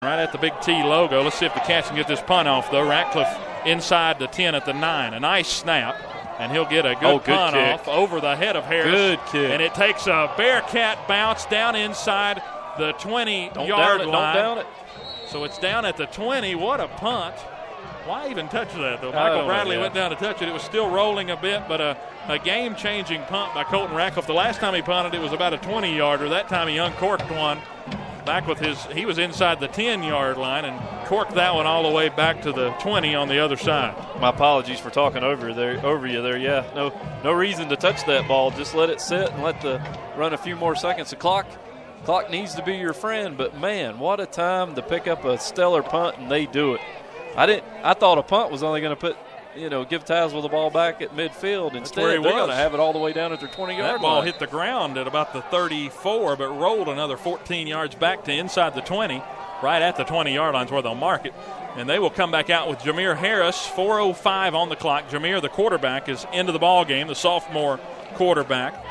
Right at the big T logo. Let's see if the Cats can get this punt off, though. Ratcliffe inside the 10 at the 9. A nice snap, and he'll get a good punt kick off over the head of Harris. Good kick. And it takes a Bearcat bounce down inside the 20-yard line. Don't down it. So it's down at the 20. What a punt. Why even touch that, though? Michael Bradley went down to touch it. It was still rolling a bit, but a game-changing punt by Colton Ratcliffe. The last time he punted, it was about a 20-yarder. That time he uncorked one. Back with he was inside the 10-yard line and corked that one all the way back to the 20 on the other side. My apologies for talking over you there. Yeah, no reason to touch that ball. Just let it sit and run a few more seconds. The clock needs to be your friend, but man, what a time to pick up a stellar punt, and they do it. I thought a punt was only going to give Tazewell the ball back at midfield. Instead, they're going to have it all the way down at their 20-yard line. That ball hit the ground at about the 34, but rolled another 14 yards back to inside the 20, right at the 20-yard line is where they'll mark it. And they will come back out with Jameer Harris, 4:05 on the clock. Jameer, the quarterback, is into the ball game, the sophomore quarterback.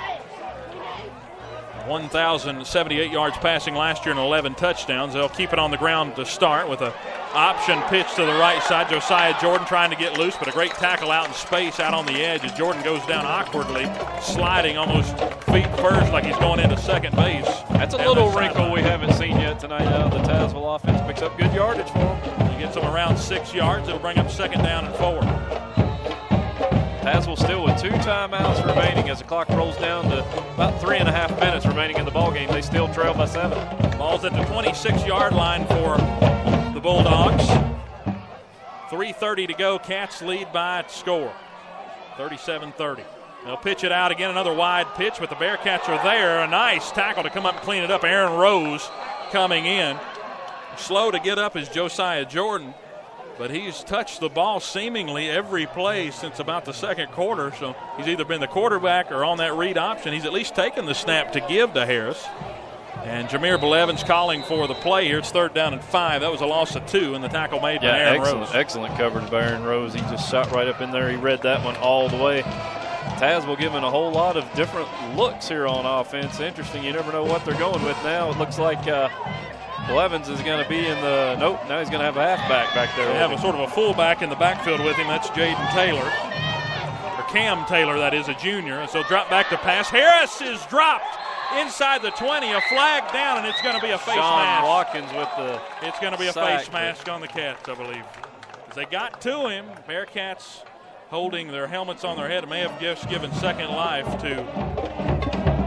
1,078 yards passing last year and 11 touchdowns. They'll keep it on the ground to start with an option pitch to the right side. Josiah Jordan trying to get loose, but a great tackle out in space out on the edge as Jordan goes down awkwardly, sliding almost feet first like he's going into second base. That's a little wrinkle we haven't seen yet tonight out of the Tazewell offense. Picks up good yardage for him. He gets them around 6 yards. It'll bring up 2nd down and 4. Tazewell still with 2 timeouts remaining as the clock rolls down to about 3.5 minutes remaining in the ballgame. They still trail by 7. Ball's at the 26-yard line for the Bulldogs. 3:30 to go. Cats lead by a score, 37-30. They'll pitch it out again, another wide pitch, but the Bearcats are there. A nice tackle to come up and clean it up. Aaron Rose coming in. Slow to get up is Josiah Jordan, but he's touched the ball seemingly every play since about the second quarter. So he's either been the quarterback or on that read option. He's at least taken the snap to give to Harris. And Jameer Blevins calling for the play here. It's 3rd down and 5. That was a loss of 2, and the tackle made by Aaron Rose. Excellent coverage by Aaron Rose. He just shot right up in there. He read that one all the way. Tazewell giving a whole lot of different looks here on offense. Interesting. You never know what they're going with now. It looks like Blevins is going to be in the – nope, now he's going to have a halfback back there. They have a sort of a fullback in the backfield with him. That's Jaden Taylor, or Cam Taylor, that is, a junior. And so drop back to pass. Harris is dropped inside the 20. A flag down, and it's going to be a face mask. Sean Watkins with the It's going to be a face mask on the Cats, I believe. As they got to him, Bearcats holding their helmets on their head may have just given second life to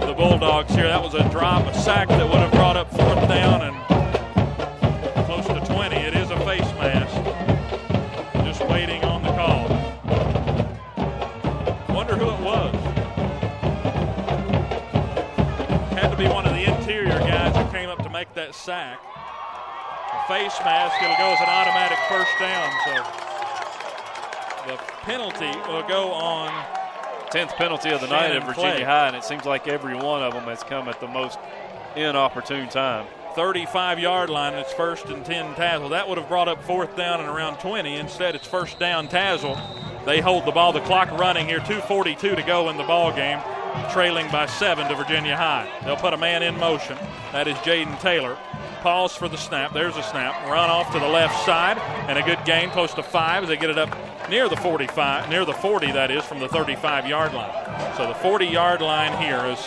the Bulldogs here. That was a sack that would have brought up 4th down and close to 20. It is a face mask. Just waiting on the call. Wonder who it was. Had to be one of the interior guys who came up to make that sack. A face mask, it'll go as an automatic 1st down. So the penalty will go on 10th penalty of the night at Virginia High, and it seems like every one of them has come at the most inopportune time. 35-yard line, and it's 1st and 10 Tazewell. That would have brought up 4th down and around 20. Instead, it's 1st down Tazewell. They hold the ball. The clock running here, 2:42 to go in the ball game, trailing by 7 to Virginia High. They'll put a man in motion. That is Jaden Taylor. Pause for the snap. There's a snap. Run off to the left side, and a good gain, close to 5 as they get it up near the 45, near the 40, that is, from the 35-yard line. So the 40-yard line here is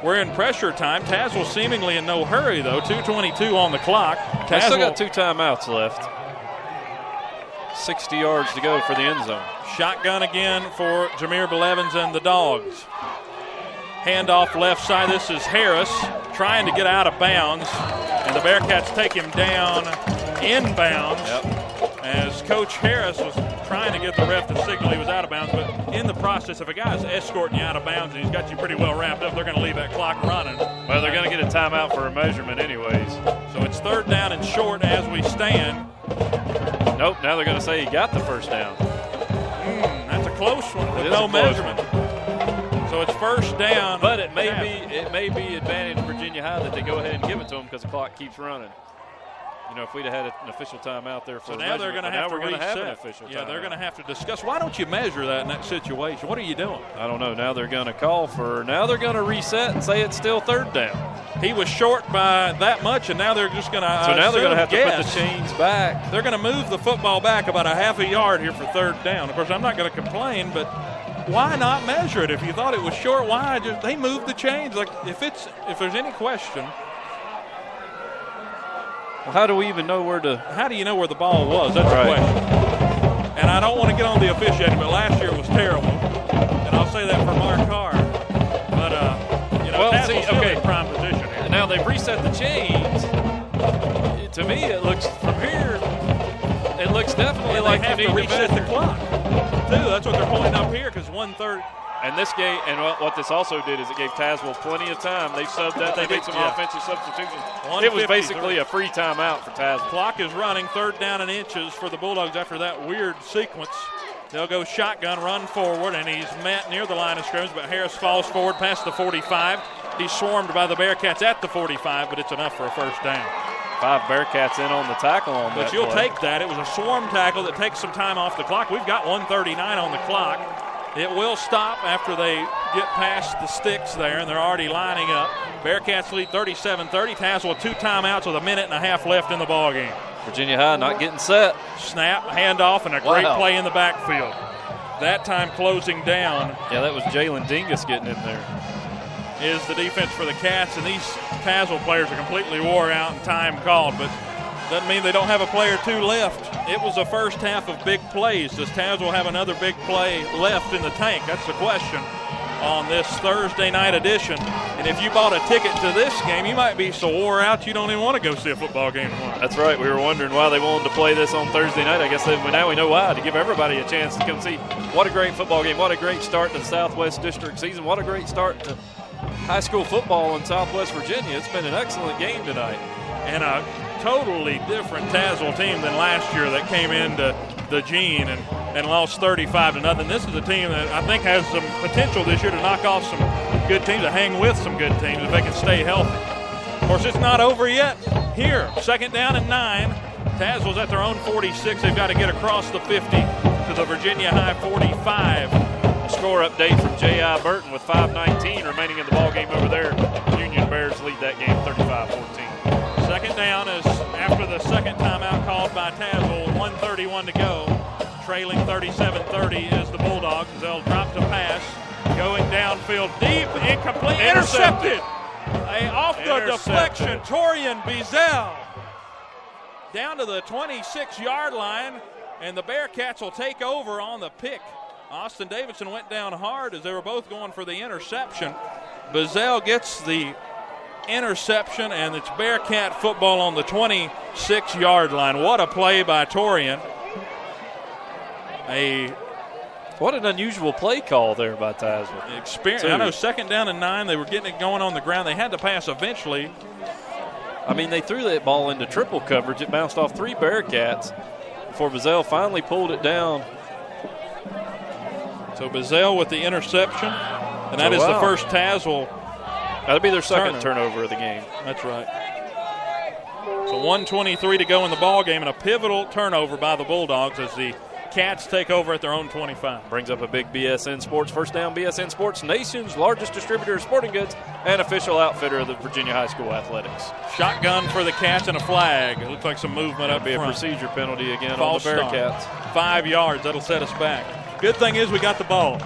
we're in pressure time. Tazewell seemingly in no hurry, though. 2:22 on the clock. Tazewell still got 2 timeouts left. 60 yards to go for the end zone. Shotgun again for Jameer Blevins and the Dogs. Handoff left side. This is Harris trying to get out of bounds, and the Bearcats take him down inbounds. As Coach Harris was trying to get the ref to signal he was out of bounds, but in the process, if a guy's escorting you out of bounds and he's got you pretty well wrapped up, they're going to leave that clock running. Well, they're going to get a timeout for a measurement anyways. So it's 3rd down and short as we stand. Nope, now they're going to say he got the 1st down. That's a close one with no measurement. So it's 1st down. But it may be advantage Virginia High that they go ahead and give it to them because the clock keeps running. You know, if we'd have had an official timeout there for now they're going to have to reset. An official timeout. They're going to have to discuss. Why don't you measure that in that situation? What are you doing? I don't know. Now they're going to call for. Now they're going to reset and say it's still 3rd down. he was short by that much, and now they're just going to. So now they're going to have to put the chains back. They're going to move the football back about a half a yard here for third down. Of course, I'm not going to complain, but why not measure it? If you thought it was short, why just they moved the chains? Like if there's any question. Well, how do we even know where to? How do you know where the ball was? That's the question. And I don't want to get on the officiating, but last year was terrible. And I'll say that for Mark Carr. But, Tazewell's still in prime position here. Now they've reset the chains. To me, it looks from here, it looks definitely like they have you to need reset the clock, too. That's what they're pointing up here because 1/3. And this game, and what this also did is it gave Tazewell plenty of time. They subbed that. They made some offensive substitutions. It was basically a free timeout for Tazewell. Clock is running, 3rd down and inches for the Bulldogs after that weird sequence. They'll go shotgun, run forward, and he's met near the line of scrimmage, but Harris falls forward past the 45. He's swarmed by the Bearcats at the 45, but it's enough for a first down. 5 Bearcats in on the tackle on that. But you'll play. take that. It was a swarm tackle that takes some time off the clock. We've got 1:39 on the clock. It will stop after they get past the sticks there, and they're already lining up. Bearcats lead 37-30. Tazewell 2 timeouts with 1.5 minutes left in the ballgame. Virginia High not getting set. Snap, handoff, and a great play in the backfield. That time closing down. Yeah, that was Jalen Dingus getting in there. Is the defense for the Cats, and these Tazewell players are completely wore out and time called, but doesn't mean they don't have a play or two left. It was the first half of big plays. Does Tazewell have another big play left in the tank? That's the question on this Thursday night edition. And if you bought a ticket to this game, you might be so wore out you don't even want to go see a football game tomorrow. That's right. We were wondering why they wanted to play this on Thursday night. I guess now we know why, to give everybody a chance to come see. What a great football game. What a great start to the Southwest District season. What a great start to high school football in Southwest Virginia. It's been an excellent game tonight. And a totally different Tazewell team than last year that came into the Gene and lost 35-0. This is a team that I think has some potential this year to knock off some good teams, to hang with some good teams if they can stay healthy. Of course, it's not over yet. Here, 2nd down and 9. Tazewell's at their own 46. They've got to get across the 50 to the Virginia High 45. Score update from J.I. Burton with 5:19 remaining in the ball game over there. Union Bears lead that game 35-14. 2nd down is after the second timeout called by Tazewell. 1:31 to go. Trailing 37-30 is the Bulldogs. They'll drop to pass. Going downfield deep, incomplete, intercepted. Off the deflection, Torian Beazell down to the 26-yard line, and the Bearcats will take over on the pick. Austin Davidson went down hard as they were both going for the interception. Beazell gets the interception, and it's Bearcat football on the 26-yard line. What a play by Torian. What an unusual play call there by Tazewell. Experience. I know 2nd down and 9. They were getting it going on the ground. They had to pass eventually. I mean, they threw that ball into triple coverage. It bounced off 3 Bearcats before Beazell finally pulled it down. So Beazell with the interception, and that is the first Tazewell. That'll be their second turnover of the game. That's right. So 1:23 to go in the ball game, and a pivotal turnover by the Bulldogs as the Cats take over at their own 25. Brings up a big BSN Sports first down. BSN Sports, nation's largest distributor of sporting goods and official outfitter of the Virginia High School Athletics. Shotgun for the Cats and a flag. It looks like some movement up front. Be a procedure penalty again False on the Bearcats. 5 yards. That'll set us back. Good thing is we got the ball.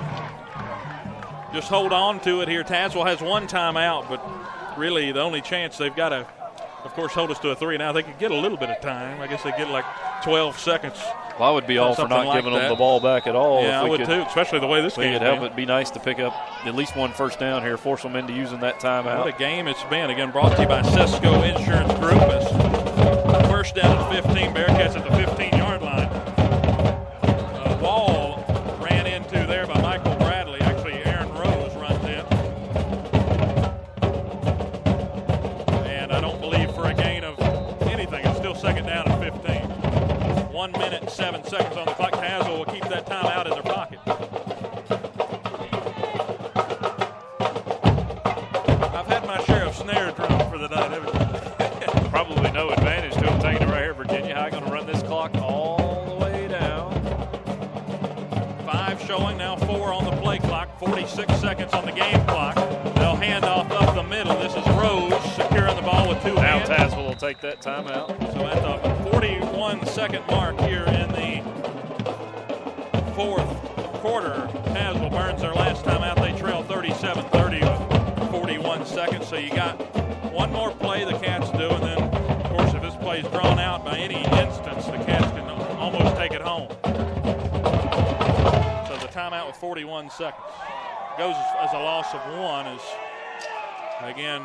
Just hold on to it here. Tazewell has 1 timeout, but really the only chance they've got to, of course, hold us to a 3. Now they could get a little bit of time. I guess they get like 12 seconds. Well, I would be all for not giving them the ball back at all. Yeah, I would too, especially the way this game is. It'd be nice to pick up at least 1 first down here, force them into using that timeout. What a game it's been. Again, brought to you by Sesco Insurance Group. As first down at 15, Bearcats at the 15-yard line. Wall ran into there by Michael Bradley. Actually, Aaron Rose runs in. And I don't believe for a gain of anything. It's still 2nd down at 15. 1 minute and 7 seconds on the clock. Tazewell will keep that time out in their pocket. I've had my share of snare drum for the night, haven't you? Probably no advantage to them taking it right here. Virginia High going to run this clock all the way down. 5 showing, now 4 on the play clock. 46 seconds on the game clock. They'll hand off up the middle. This is Rose. that timeout. So at the 41-second mark here in the fourth quarter, Tazewell burns their last time out. They trail 37-30 with 41 seconds. So you got one more play the Cats do, and then, of course, if this play is drawn out by any instance, the Cats can almost take it home. So the timeout with 41 seconds goes as a loss of one. As again,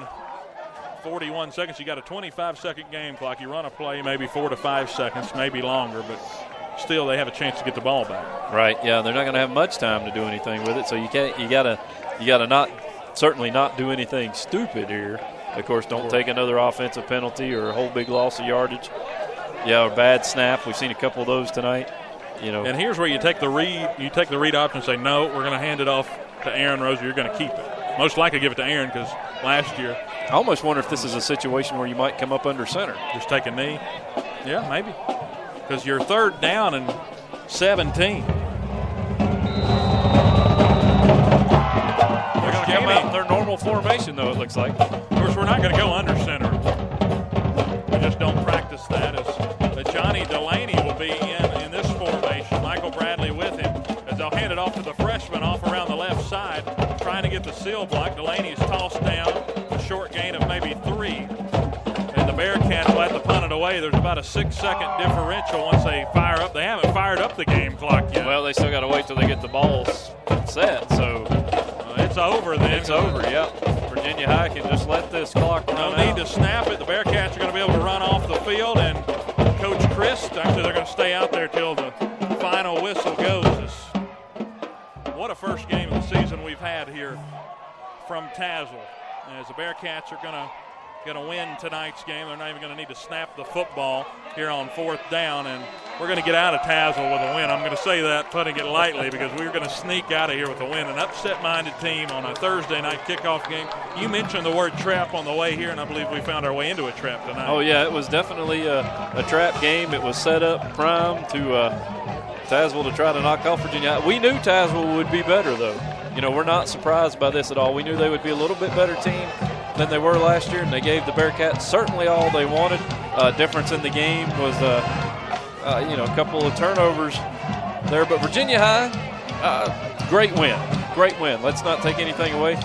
41 seconds. You got a 25-second game clock. You run a play, maybe 4 to 5 seconds, maybe longer, but still they have a chance to get the ball back. Right. Yeah, they're not going to have much time to do anything with it. So you gotta not certainly not do anything stupid here. Of course, don't take another offensive penalty or a whole big loss of yardage. Yeah, or bad snap. We've seen a couple of those tonight. And here's where you take the read. You take the read option and say, no, we're going to hand it off to Aaron Roser. You're going to keep it. Most likely give it to Aaron because last year. I almost wonder if this is a situation where you might come up under center. Just take a knee. Yeah, maybe. Because you're third down and 17. They're going to come out in their normal formation, though, it looks like. Of course, we're not going to go under center. We just don't practice that. As Johnny Delaney will be in this formation. Michael Bradley with him. As they'll hand it off to the freshman off around the left side, trying to get the seal block. Delaney's tossed down. A short gain of maybe 3. And the Bearcats will have to punt it away. There's about a 6-second differential once they fire up. They haven't fired up the game clock yet. Well, they still got to wait till they get the balls set. So it's over then. It's over, yep. Virginia High can just let this clock run out. No need to snap it. The Bearcats are going to be able to run off the field. And Coach Christ, actually they're going to stay out there till the final whistle goes. What a first game of the season we've had here from Tazewell. As the Bearcats are going to win tonight's game. They're not even going to need to snap the football here on 4th down, and we're going to get out of Tazewell with a win. I'm going to say that, putting it lightly, because we're going to sneak out of here with a win. An upset-minded team on a Thursday night kickoff game. You mentioned the word trap on the way here, and I believe we found our way into a trap tonight. Oh, yeah, it was definitely a trap game. It was set up prime to Tazewell to try to knock off Virginia. We knew Tazewell would be better, though. We're not surprised by this at all. We knew they would be a little bit better team than they were last year, and they gave the Bearcats certainly all they wanted. Difference in the game was, a couple of turnovers there. But Virginia High, great win. Great win. Let's not take anything away.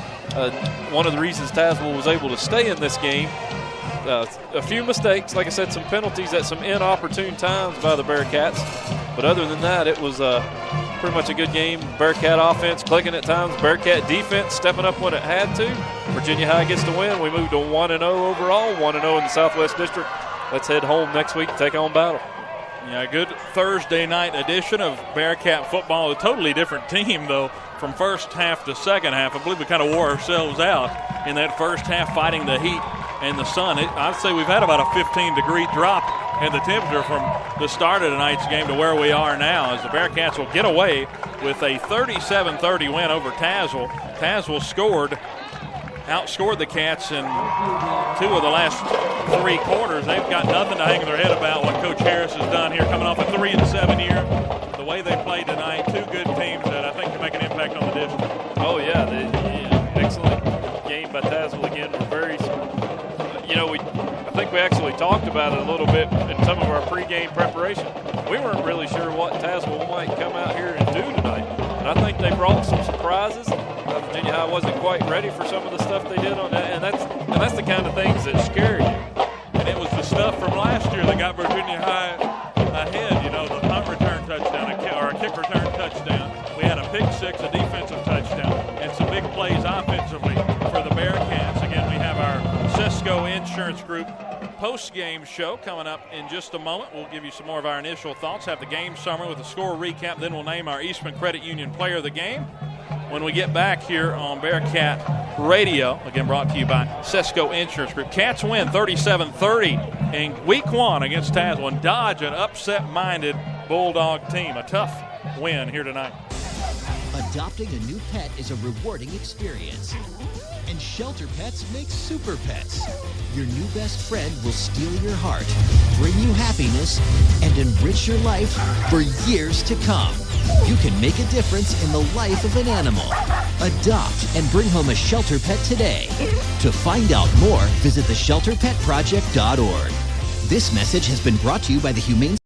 One of the reasons Tazewell was able to stay in this game, a few mistakes, like I said, some penalties at some inopportune times by the Bearcats. But other than that, it was pretty much a good game. Bearcat offense clicking at times. Bearcat defense stepping up when it had to. Virginia High gets the win. We moved to 1-0 overall, 1-0 in the Southwest District. Let's head home next week and take on Battle. Yeah, good Thursday night edition of Bearcat football. A totally different team, though, from first half to second half. I believe we kind of wore ourselves out in that first half fighting the heat and the sun. I'd say we've had about a 15-degree drop in the temperature from the start of tonight's game to where we are now, as the Bearcats will get away with a 37-30 win over Tazewell. Tazewell outscored the Cats in 2 of the last 3 quarters. They've got nothing to hang their head about what Coach Harris has done here, coming off a 3-7 year. The way they played tonight, 2 good teams that I think can make an impact on the district. Oh, yeah, excellent game by Tazewell again. We're very, I think we actually talked about it a little bit in some of our pregame preparation. We weren't really sure what Tazewell might come out here and do tonight. And I think they brought some surprises. Virginia High wasn't quite ready for some of the stuff they did on that, and that's the kind of things that scare you. And it was the stuff from last year that got Virginia High ahead. The punt return touchdown, or a kick return touchdown. We had a pick six, a defensive touchdown, and some big plays offensively for the Bearcats. Again, we have our Cisco Insurance Group post-game show coming up in just a moment. We'll give you some more of our initial thoughts, have the game summary with a score recap, then we'll name our Eastman Credit Union Player of the Game when we get back here on Bearcat Radio. Again, brought to you by Cisco Insurance Group. Cats win 37-30 in week 1 against Tazewell and dodge an upset-minded Bulldog team. A tough win here tonight. Adopting a new pet is a rewarding experience. And Shelter Pets makes super pets. Your new best friend will steal your heart, bring you happiness, and enrich your life for years to come. You can make a difference in the life of an animal. Adopt and bring home a Shelter Pet today. To find out more, visit theshelterpetproject.org. This message has been brought to you by the Humane